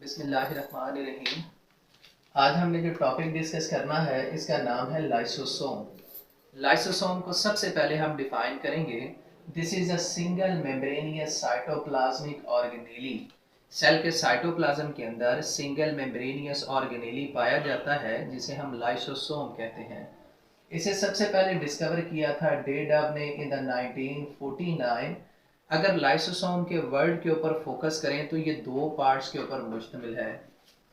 बिस्मिल्लाहिर्रहमानिर्रहीम। आज हमने जो टॉपिक डिस्कस करना है इसका नाम है लाइसोसोम। लाइसोसोम को सबसे पहले हम डिफाइन करेंगे। This is a single membranous cytoplasmic organelle. Cell के साइटोप्लाज्म के अंदर सिंगल मेम्ब्रेनियस ऑर्गेनेली पाया जाता है जिसे हम लाइसोसोम कहते हैं। इसे सबसे पहले डिस्कवर किया था डेडब ने इन द 1949। अगर लाइसोसोम के वर्ड के ऊपर फोकस करें तो ये दो पार्ट्स के ऊपर मुश्तमिल है।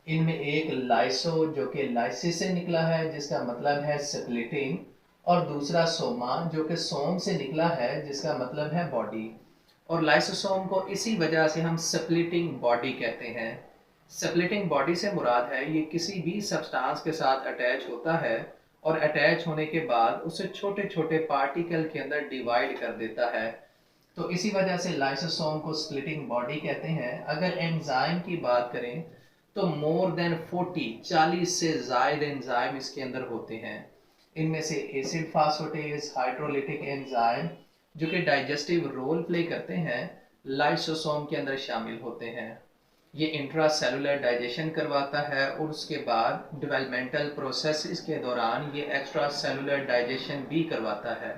इनमें एक लाइसो जो कि लाइसिस से निकला है जिसका मतलब है स्प्लिटिंग, और दूसरा सोमा जो कि सोम से निकला है जिसका मतलब है बॉडी। और लाइसोसोम को इसी वजह से हम स्प्लिटिंग बॉडी कहते हैं। स्प्लिटिंग बॉडी से मुराद है ये किसी भी सब्सटेंस के साथ अटैच होता है और अटैच होने के बाद उसे छोटे छोटे पार्टिकल के अंदर डिवाइड कर देता है। तो इसी वजह से लाइसोसोम को स्प्लिटिंग बॉडी कहते हैं। अगर एंजाइम की बात करें तो मोर देन 40 से ज्यादा एंजाइम इसके अंदर होते हैं। इनमें से एसिड फास्फेटेज हाइड्रोलिटिक एंजाइम जो कि डाइजेस्टिव रोल प्ले करते हैं लाइसोसोम के अंदर शामिल होते हैं। ये इंट्रासेलुलर डाइजेशन करवाता है और उसके बाद डेवलपमेंटल प्रोसेस के दौरान ये एक्स्ट्रा सेलुलर डाइजेशन भी करवाता है।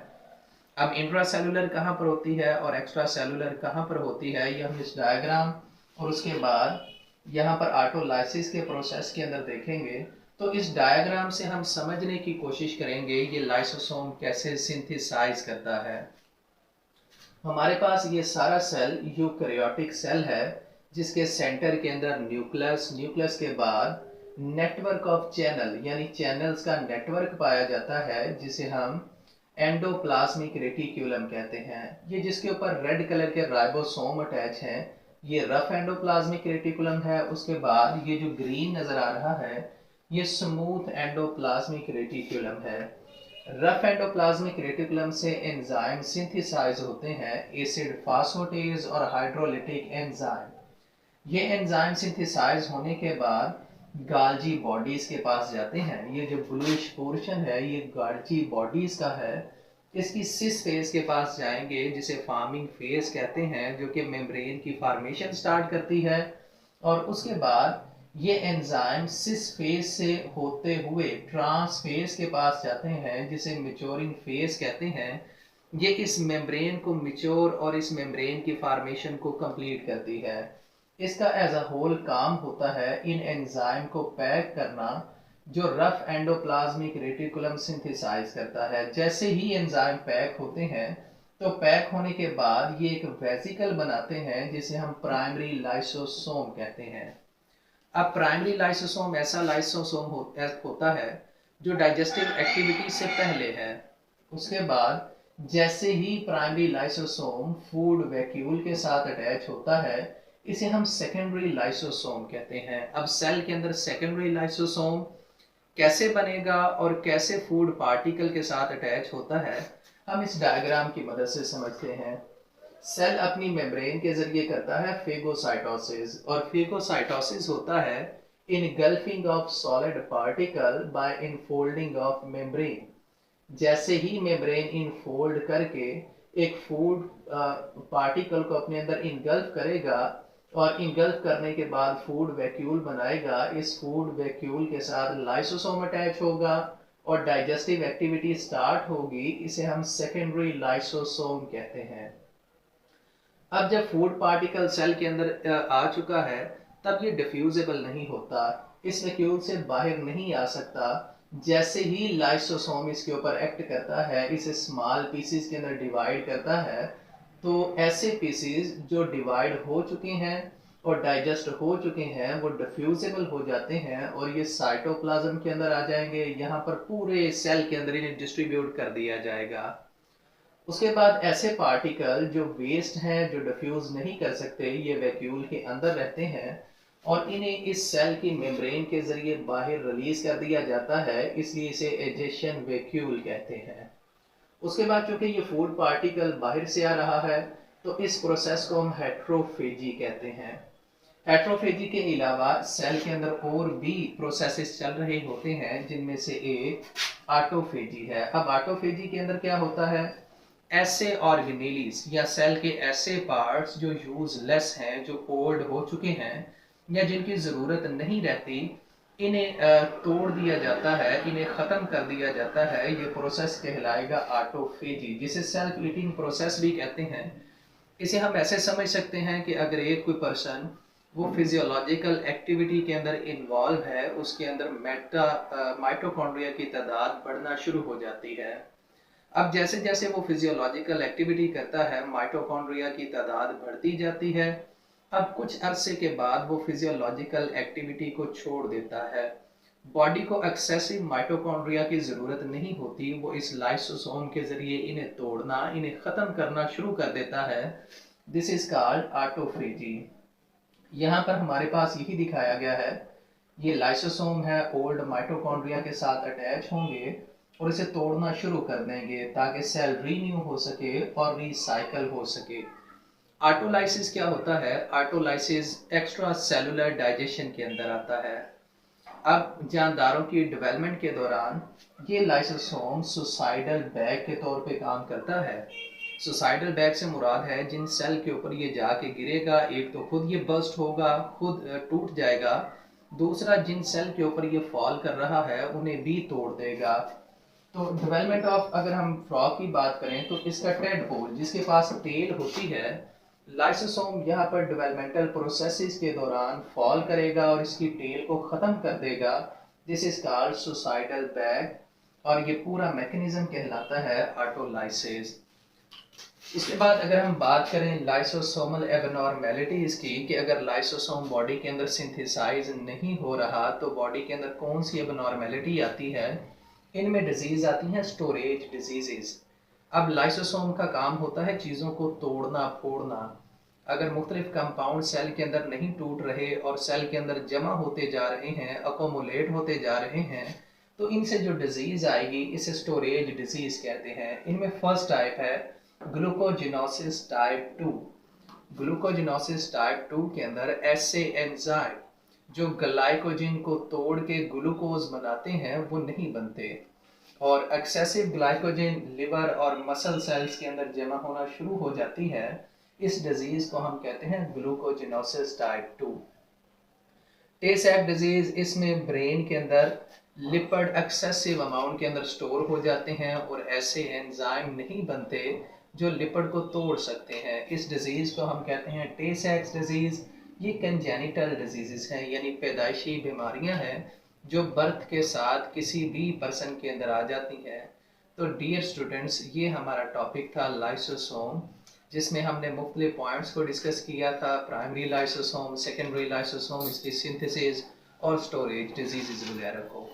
अब इंट्रासेलुलर कहाँ पर होती है और एक्स्ट्रा सेलुलर कहाँ पर होती है ये हम इस डायग्राम और उसके बाद यहाँ पर ऑटोलाइसिस के प्रोसेस के अंदर देखेंगे। तो इस डायग्राम से हम समझने की कोशिश करेंगे ये लाइसोसोम कैसे सिंथेसाइज करता है। हमारे पास ये सारा सेल यूकैरियोटिक सेल है जिसके सेंटर के अंदर न्यूक्लियस के बाद नेटवर्क ऑफ चैनल यानी चैनल्स का नेटवर्क पाया जाता है जिसे हम एंडोप्लाज्मिक रेटिक्यूलम कहते हैं। ये जिसके ऊपर रेड कलर के राइबोसोम अटैच हैं ये रफ एंडोप्लाज्मिक रेटिकुलम है। उसके बाद ये जो ग्रीन नजर आ रहा है ये स्मूथ एंडोप्लाज्मिक रेटिकुलम है। रफ एंडोप्लाज्मिक रेटिकुलम से एंजाइम सिंथेसाइज होते हैं एसिड फास्फेटेज और हाइड्रोलिटिक एंजाइम। ये एंजाइम सिंथेसाइज होने के बाद गाल्जी बॉडीज के पास जाते हैं। ये जो ब्लूइश पोर्शन है ये गाल्जी बॉडीज का है। इसकी सिस फेज के पास जाएंगे जिसे फार्मिंग फेज कहते हैं जो कि मेम्ब्रेन की फॉर्मेशन स्टार्ट करती है। और उसके बाद ये एंजाइम सिस फेज से होते हुए ट्रांस फेज के पास जाते हैं जिसे मैच्योरिंग फेज कहते हैं। ये इस मेम्ब्रेन को मैच्योर और इस मेम्ब्रेन की फॉर्मेशन को कंप्लीट करती है। इसका एज अ होल काम होता है इन एंजाइम को पैक करना जो रफ एंडोप्लाज्मिक रेटिकुलम सिंथेसाइज करता है। जैसे ही एंजाइम पैक होते हैं तो पैक होने के बाद ये एक वेसिकल बनाते हैं जिसे हम प्राइमरी लाइसोसोम कहते हैं। अब प्राइमरी लाइसोसोम ऐसा लाइसोसोम होता है जो डाइजेस्टिव एक्टिविटी से पहले है। उसके बाद जैसे ही प्राइमरी लाइसोसोम फूड वैक्यूल के साथ अटैच होता है इसे हम सेकेंडरी लाइसोसोम कहते हैं। अब सेल के अंदर सेकेंडरी लाइसोसोम कैसे बनेगा और कैसे फूड पार्टिकल के साथ अटैच होता है हम इस डायग्राम की मदद से समझते हैं। सेल अपनी मेम्ब्रेन के जरिए करता है फेगोसाइटोसिस, और फेगोसाइटोसिस होता है engulfing of solid particle by infolding of membrane. जैसे ही मेम्ब्रेन इनफोल्ड करके एक फूड पार्टिकल को अपने अंदर इनगल्फ करेगा और इनगल्फ करने के बाद फूड वैक्यूल बनाएगा। इस फूड वैक्यूल के साथ लाइसोसोम अटैच होगा और डाइजेस्टिव एक्टिविटी स्टार्ट होगी। इसे हम सेकेंडरी लाइसोसोम कहते हैं। अब जब फूड पार्टिकल सेल के अंदर आ चुका है तब ये डिफ्यूजेबल नहीं होता, इस वैक्यूल से बाहर नहीं आ सकता। जैसे ही लाइसोसोम इसके ऊपर एक्ट करता है इसे स्मॉल पीसेस के अंदर डिवाइड करता है। तो ऐसे पीसेस जो डिवाइड हो चुके हैं और डाइजेस्ट हो चुके हैं वो डिफ्यूजेबल हो जाते हैं और ये साइटोप्लाज्म के अंदर आ जाएंगे। यहाँ पर पूरे सेल के अंदर इन्हें डिस्ट्रीब्यूट कर दिया जाएगा। उसके बाद ऐसे पार्टिकल जो वेस्ट हैं जो डिफ्यूज नहीं कर सकते ये वैक्यूल के अंदर रहते हैं और इन्हें इस सेल की मेम्ब्रेन के जरिए बाहर रिलीज कर दिया जाता है, इसलिए इसे एजेशन वैक्यूल कहते हैं। उसके बाद चूंकि ये फूड पार्टिकल बाहर से आ रहा है तो इस प्रोसेस को हम हेट्रोफेजी कहते हैं। हेट्रोफेजी के अलावा सेल के अंदर और भी प्रोसेसेस चल रहे होते हैं जिनमें से एक ऑटोफेजी है। अब ऑटोफेजी के अंदर क्या होता है, ऐसे ऑर्गेनेलीज या सेल के ऐसे पार्ट्स जो यूजलेस हैं जो ओल्ड हो चुके हैं या जिनकी ज़रूरत नहीं रहती, इन्हें तोड़ दिया जाता है, इन्हें ख़त्म कर दिया जाता है। ये प्रोसेस कहलाएगा ऑटोफेजी, जिसे सेल्फ ईटिंग प्रोसेस भी कहते हैं। इसे हम ऐसे समझ सकते हैं कि अगर एक कोई पर्सन वो फिजियोलॉजिकल एक्टिविटी के अंदर इन्वॉल्व है, उसके अंदर माइटोकॉन्ड्रिया की तादाद बढ़ना शुरू हो जाती है। अब जैसे जैसे वो फिजियोलॉजिकल एक्टिविटी करता है, माइटोकॉन्ड्रिया की तादाद बढ़ती जाती है। अब कुछ अरसे के बाद वो फिजियोलॉजिकल एक्टिविटी को छोड़ देता है। बॉडी को एक्सेसिव माइटोकॉन्ड्रिया की ज़रूरत नहीं होती, वो इस लाइसोसोम के ज़रिए इन्हें तोड़ना, इन्हें ख़त्म करना शुरू कर देता है। This is called autophagy. यहाँ पर हमारे पास यही दिखाया गया है, ये लाइसोसोम है, ओल्ड माइटोकॉन्ड्रिया के साथ अटैच होंगे और इसे तोड़ना शुरू कर देंगे ताकि सेल रीन्यू हो सके और रिसाइकल हो सके। ऑटोलाइसिस क्या होता है? ऑटोलाइसिस एक्स्ट्रा सेलुलर डाइजेशन के अंदर आता है। अब जानदारों की डेवलपमेंट के दौरान ये लाइसोसोम सुसाइडल बैग के तौर पे काम करता है। सुसाइडल बैग से मुराद है जिन सेल के ऊपर ये जाके गिरेगा, एक तो खुद ये बर्स्ट होगा, खुद टूट जाएगा, दूसरा जिन सेल के ऊपर ये फॉल कर रहा है उन्हें भी तोड़ देगा। तो डेवलपमेंट ऑफ, अगर हम फ्रॉग की बात करें तो इसका टेडपोल जिसके पास टेल होती है, लाइसोसोम यहाँ पर डेवलपमेंटल प्रोसेसेस के दौरान फॉल करेगा और इसकी टेल को ख़त्म कर देगा। This is called suicidal bag और ये पूरा मैकेनिज्म कहलाता है ऑटोलाइसिस। इसके बाद अगर हम बात करें लाइसोसोमल एबनॉर्मेलिटीज़ की, कि अगर लाइसोसोम बॉडी के अंदर सिंथेसाइज नहीं हो रहा तो बॉडी के अंदर कौन सी एबनॉर्मेलिटी आती है, इनमें डिजीज़ आती हैं स्टोरेज डिजीज़। अब लाइसोसोम का काम होता है चीज़ों को तोड़ना फोड़ना। अगर मुख्तलिफ कंपाउंड सेल के अंदर नहीं टूट रहे और सेल के अंदर जमा होते जा रहे हैं, अकोमुलेट होते जा रहे हैं, तो इनसे जो डिजीज़ आएगी इसे स्टोरेज डिजीज़ कहते हैं। इनमें फर्स्ट टाइप है ग्लूकोजिनोसिस टाइप 2। ग्लूकोजिनोसिस टाइप 2 के अंदर ऐसे एंजाइम जो ग्लाइकोजन को तोड़ के ग्लूकोज बनाते हैं वो नहीं बनते और एक्सेसिव ग्लाइकोजन लिवर और मसल सेल्स के अंदर जमा होना शुरू हो जाती है। इस डिजीज को हम कहते हैं ग्लूकोजिनोसिस टाइप 2। टे-सैक डिजीज, इसमें ब्रेन के अंदर लिपिड एक्सेसिव अमाउंट के अंदर स्टोर हो जाते हैं और ऐसे एंजाइम नहीं बनते जो लिपिड को तोड़ सकते हैं। इस डिजीज को हम कहते हैं टे-सैक्स डिजीज। ये कंजेनिटल डिजीजेस हैं, यानी पैदाइशी बीमारियां हैं जो बर्थ के साथ किसी भी पर्सन के अंदर आ जाती हैं। तो डियर स्टूडेंट्स, ये हमारा टॉपिक था लाइसोसोम, जिसमें हमने मुख्तलिफ पॉइंट्स को डिस्कस किया था। प्राइमरी लाइसोसोम, सेकेंडरी लाइसोसोम, इसकी सिंथेसिस और स्टोरेज डिजीज़ वगैरह को।